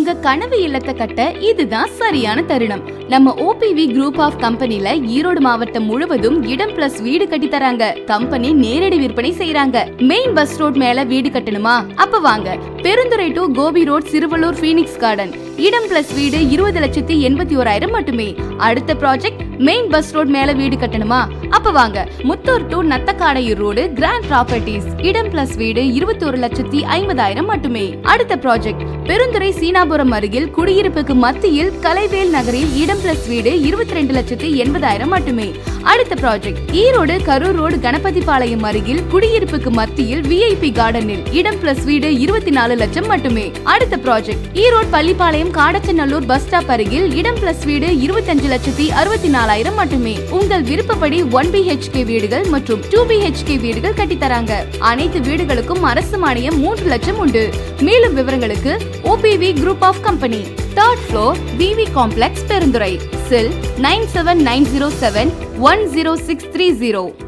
உங்க கனவு இல்லத்தை கட்ட இதுதான் சரியான தருணம். நம்ம ஓபிவி குரூப் ஆஃப் கம்பெனில ஈரோடு மாவட்டம் முழுவதும் இடம் பிளஸ் வீடு கட்டி தராங்க. கம்பெனி நேரடி விற்பனை செய்யறாங்க. மெயின் பஸ் ரோட் மேல வீடு கட்டணுமா? அப்ப வாங்க, Perundurai to Gobi road, Siruvalur, phoenix garden. இடம் பிளஸ் வீடு 20,81,000 மட்டுமே. அடுத்த ப்ராஜெக்ட் மெயின் பஸ் ரோட் மேல வீடு கட்டணுமா? அப்ப வாங்க, Muthur to Nathakadaiyur road, grand properties. இடம் பிளஸ் வீடு 21,50,000 மட்டுமே. அடுத்த ப்ராஜெக்ட் பெருந்துறை சீனாபுரம் அருகில் குடியிருப்புக்கு மத்தியில் கலைவேல் நகரில் இடம் பிளஸ் வீடு 22,80,000 மட்டுமே. அடுத்த ப்ராஜெக்ட் ஈரோடு கரூர் ரோடு கணபதி பாளையம் அருகில் குடியிருப்புக்கு மத்தியில் VIP கார்டனில் இடம் பிளஸ் வீடு 24 லட்சம் மட்டுமே. அடுத்த project Erode Pallipalayam Kadachanallur bus stop அருகில் இடம் பிளஸ் வீடு 25,64,000 மட்டுமே. உங்கள் விருப்பப்படி 1BHK வீடுகள் மற்றும் 2BHK வீடுகள் கட்டித்தராங்க. அனைத்து வீடுகளுக்கும் அரசு மானியம் 3 லட்சம் உண்டு. மேலும் விவரங்களுக்கு OPV group of company, 3rd floor, VV complex, Perundurai. Cell 9790710630.